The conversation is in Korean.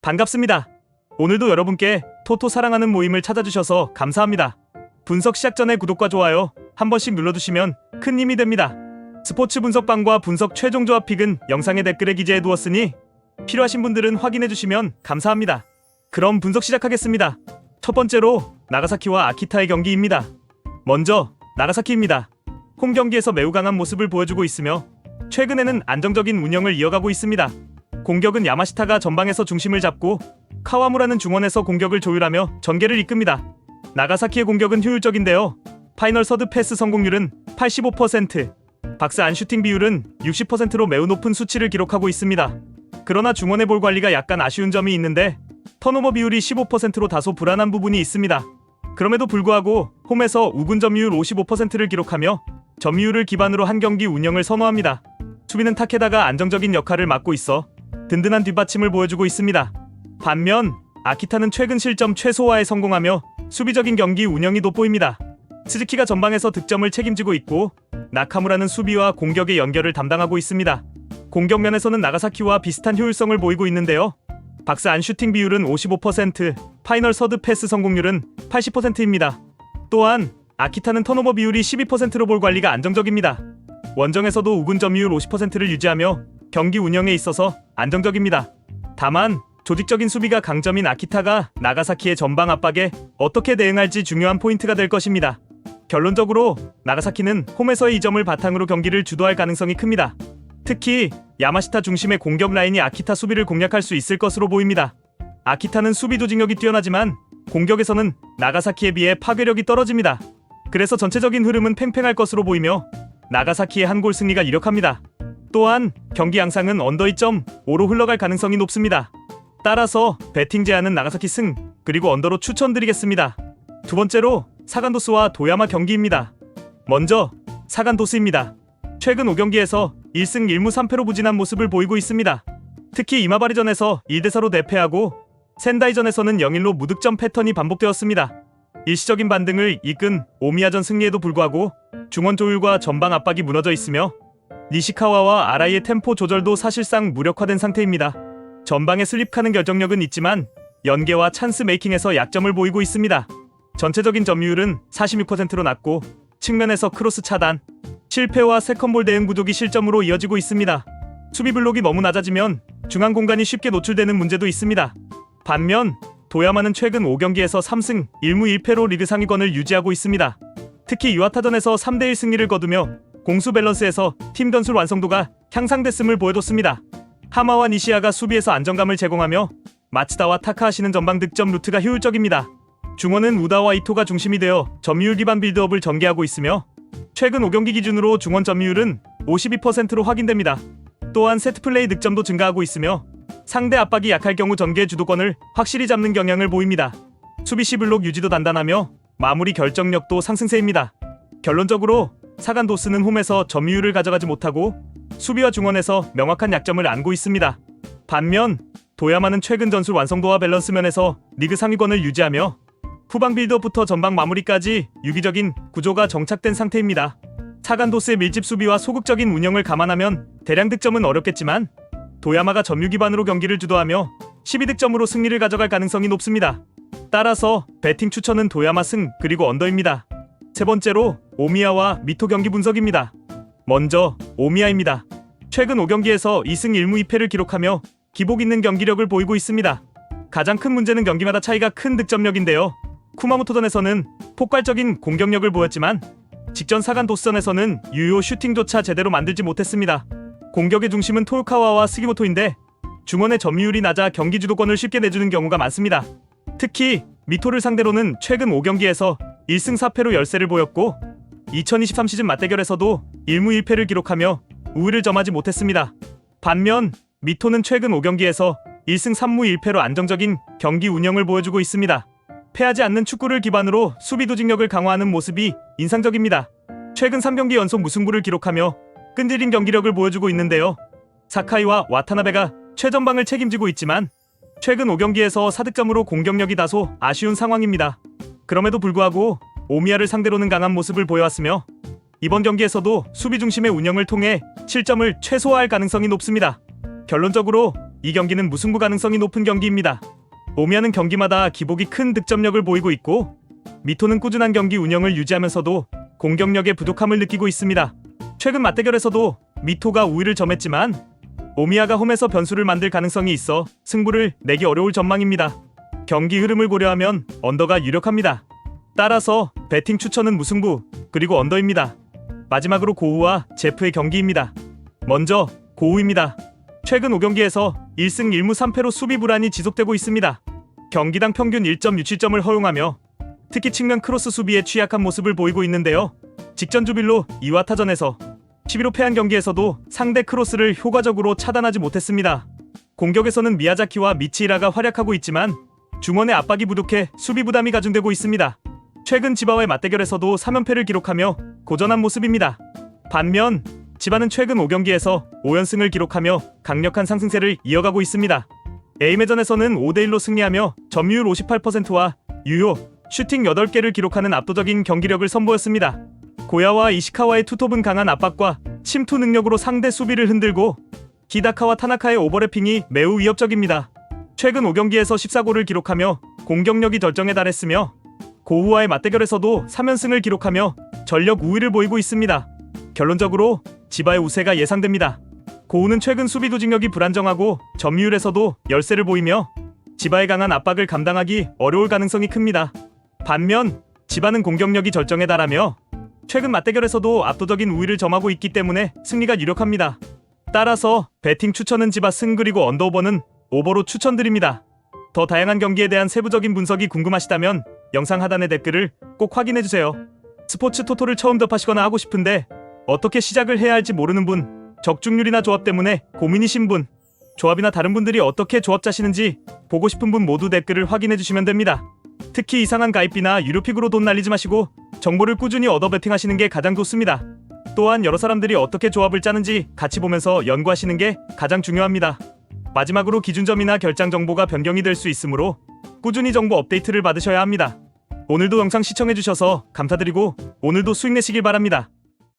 반갑습니다. 오늘도 여러분께 토토 사랑하는 모임을 찾아주셔서 감사합니다. 분석 시작 전에 구독과 좋아요 한 번씩 눌러주시면 큰 힘이 됩니다. 스포츠 분석방과 분석 최종 조합 픽은 영상의 댓글에 기재해 두었으니 필요하신 분들은 확인해주시면 감사합니다. 그럼 분석 시작하겠습니다. 첫 번째로 나가사키와 아키타의 경기입니다. 먼저 나가사키입니다. 홈 경기에서 매우 강한 모습을 보여주고 있으며 최근에는 안정적인 운영을 이어가고 있습니다. 공격은 야마시타가 전방에서 중심을 잡고 카와무라는 중원에서 공격을 조율하며 전개를 이끕니다. 나가사키의 공격은 효율적인데요. 파이널 서드 패스 성공률은 85%, 박스 안 슈팅 비율은 60%로 매우 높은 수치를 기록하고 있습니다. 그러나 중원의 볼 관리가 약간 아쉬운 점이 있는데 턴오버 비율이 15%로 다소 불안한 부분이 있습니다. 그럼에도 불구하고 홈에서 우군 점유율 55%를 기록하며 점유율을 기반으로 한 경기 운영을 선호합니다. 수비는 타케다가 안정적인 역할을 맡고 있어 든든한 뒷받침을 보여주고 있습니다. 반면 아키타는 최근 실점 최소화에 성공하며 수비적인 경기 운영이 돋보입니다. 스즈키가 전방에서 득점을 책임지고 있고 나카무라는 수비와 공격의 연결을 담당하고 있습니다. 공격면에서는 나가사키와 비슷한 효율성을 보이고 있는데요. 박스 안 슈팅 비율은 55%, 파이널 서드 패스 성공률은 80%입니다. 또한 아키타는 턴오버 비율이 12%로 볼 관리가 안정적입니다. 원정에서도 우군 점유율 50%를 유지하며 경기 운영에 있어서 안정적입니다. 다만 조직적인 수비가 강점인 아키타가 나가사키의 전방 압박에 어떻게 대응할지 중요한 포인트가 될 것입니다. 결론적으로 나가사키는 홈에서의 이 점을 바탕으로 경기를 주도할 가능성이 큽니다. 특히 야마시타 중심의 공격 라인이 아키타 수비를 공략할 수 있을 것으로 보입니다. 아키타는 수비 조직력이 뛰어나지만 공격에서는 나가사키에 비해 파괴력이 떨어집니다. 그래서 전체적인 흐름은 팽팽할 것으로 보이며 나가사키의 한 골 승리가 유력합니다. 또한 경기 양상은 언더 2.5로 흘러갈 가능성이 높습니다. 따라서 배팅 제안은 나가사키 승, 그리고 언더로 추천드리겠습니다. 두 번째로 사간도스와 도야마 경기입니다. 먼저 사간도스입니다. 최근 5경기에서 1승 1무 3패로 부진한 모습을 보이고 있습니다. 특히 이마바리전에서 1대4로 대패하고 센다이전에서는 0-1로 무득점 패턴이 반복되었습니다. 일시적인 반등을 이끈 오미야전 승리에도 불구하고 중원 조율과 전방 압박이 무너져 있으며 니시카와와 아라이의 템포 조절도 사실상 무력화된 상태입니다. 전방에 슬립하는 결정력은 있지만 연계와 찬스 메이킹에서 약점을 보이고 있습니다. 전체적인 점유율은 46%로 낮고 측면에서 크로스 차단, 실패와 세컨볼 대응 부족이 실점으로 이어지고 있습니다. 수비 블록이 너무 낮아지면 중앙 공간이 쉽게 노출되는 문제도 있습니다. 반면 도야마는 최근 5경기에서 3승 1무 1패로 리그 상위권을 유지하고 있습니다. 특히 유아타전에서 3대1 승리를 거두며 공수 밸런스에서 팀 전술 완성도가 향상됐음을 보여줬습니다. 하마와 니시아가 수비에서 안정감을 제공하며 마츠다와 타카하시는 전방 득점 루트가 효율적입니다. 중원은 우다와 이토가 중심이 되어 점유율 기반 빌드업을 전개하고 있으며 최근 5경기 기준으로 중원 점유율은 52%로 확인됩니다. 또한 세트플레이 득점도 증가하고 있으며 상대 압박이 약할 경우 전개 주도권을 확실히 잡는 경향을 보입니다. 수비시 블록 유지도 단단하며 마무리 결정력도 상승세입니다. 결론적으로 사간도스는 홈에서 점유율을 가져가지 못하고 수비와 중원에서 명확한 약점을 안고 있습니다. 반면 도야마는 최근 전술 완성도와 밸런스 면에서 리그 상위권을 유지하며 후방 빌드업부터 전방 마무리까지 유기적인 구조가 정착된 상태입니다. 사간도스의 밀집 수비와 소극적인 운영을 감안하면 대량 득점은 어렵겠지만 도야마가 점유 기반으로 경기를 주도하며 12득점으로 승리를 가져갈 가능성이 높습니다. 따라서 배팅 추천은 도야마 승 그리고 언더입니다. 세 번째로 오미야와 미토 경기 분석입니다. 먼저 오미야입니다. 최근 5경기에서 2승 1무 2패를 기록하며 기복 있는 경기력을 보이고 있습니다. 가장 큰 문제는 경기마다 차이가 큰 득점력인데요. 쿠마모토전에서는 폭발적인 공격력을 보였지만 직전 사간도스전에서는 유효 슈팅조차 제대로 만들지 못했습니다. 공격의 중심은 토요카와와 스기모토인데 중원의 점유율이 낮아 경기 주도권을 쉽게 내주는 경우가 많습니다. 특히 미토를 상대로는 최근 5경기에서 1승 4패로 열세를 보였고 2023 시즌 맞대결에서도 1무 1패를 기록하며 우위를 점하지 못했습니다. 반면 미토는 최근 5경기에서 1승 3무 1패로 안정적인 경기 운영을 보여주고 있습니다. 패하지 않는 축구를 기반으로 수비 조직력을 강화하는 모습이 인상적입니다. 최근 3경기 연속 무승부를 기록하며 끈질긴 경기력을 보여주고 있는데요. 사카이와 와타나베가 최전방을 책임지고 있지만 최근 5경기에서 4득점으로 공격력이 다소 아쉬운 상황입니다. 그럼에도 불구하고 오미야를 상대로는 강한 모습을 보여왔으며 이번 경기에서도 수비 중심의 운영을 통해 실점을 최소화할 가능성이 높습니다. 결론적으로 이 경기는 무승부 가능성이 높은 경기입니다. 오미야는 경기마다 기복이 큰 득점력을 보이고 있고 미토는 꾸준한 경기 운영을 유지하면서도 공격력의 부족함을 느끼고 있습니다. 최근 맞대결에서도 미토가 우위를 점했지만 오미야가 홈에서 변수를 만들 가능성이 있어 승부를 내기 어려울 전망입니다. 경기 흐름을 고려하면 언더가 유력합니다. 따라서 배팅 추천은 무승부 그리고 언더입니다. 마지막으로 고우와 제프의 경기입니다. 먼저 고우입니다. 최근 5경기에서 1승 1무 3패로 수비 불안이 지속되고 있습니다. 경기당 평균 1.67점을 허용하며 특히 측면 크로스 수비에 취약한 모습을 보이고 있는데요. 직전 주빌로 이와타전에서 11호 패한 경기에서도 상대 크로스를 효과적으로 차단하지 못했습니다. 공격에서는 미야자키와 미치히라가 활약하고 있지만 중원의 압박이 부족해 수비 부담이 가중되고 있습니다. 최근 지바와의 맞대결에서도 3연패를 기록하며 고전한 모습입니다. 반면 지바는 최근 5경기에서 5연승을 기록하며 강력한 상승세를 이어가고 있습니다. 에이매전에서는 5대1로 승리하며 점유율 58%와 유효, 슈팅 8개를 기록하는 압도적인 경기력을 선보였습니다. 고야와 이시카와의 투톱은 강한 압박과 침투 능력으로 상대 수비를 흔들고 기다카와 타나카의 오버래핑이 매우 위협적입니다. 최근 5경기에서 14골을 기록하며 공격력이 절정에 달했으며 고우와의 맞대결에서도 3연승을 기록하며 전력 우위를 보이고 있습니다. 결론적으로 지바의 우세가 예상됩니다. 고우는 최근 수비 조직력이 불안정하고 점유율에서도 열세를 보이며 지바의 강한 압박을 감당하기 어려울 가능성이 큽니다. 반면 지바는 공격력이 절정에 달하며 최근 맞대결에서도 압도적인 우위를 점하고 있기 때문에 승리가 유력합니다. 따라서 배팅 추천은 지바 승 그리고 언더오버는 오버로 추천드립니다. 더 다양한 경기에 대한 세부적인 분석이 궁금하시다면 영상 하단의 댓글을 꼭 확인해주세요. 스포츠 토토를 처음 접하시거나 하고 싶은데 어떻게 시작을 해야 할지 모르는 분, 적중률이나 조합 때문에 고민이신 분, 조합이나 다른 분들이 어떻게 조합 짜시는지 보고 싶은 분 모두 댓글을 확인해주시면 됩니다. 특히 이상한 가입비나 유료픽으로 돈 날리지 마시고 정보를 꾸준히 얻어 베팅하시는 게 가장 좋습니다. 또한 여러 사람들이 어떻게 조합을 짜는지 같이 보면서 연구하시는 게 가장 중요합니다. 마지막으로 기준점이나 결장 정보가 변경이 될 수 있으므로 꾸준히 정보 업데이트를 받으셔야 합니다. 오늘도 영상 시청해주셔서 감사드리고 오늘도 수익 내시길 바랍니다.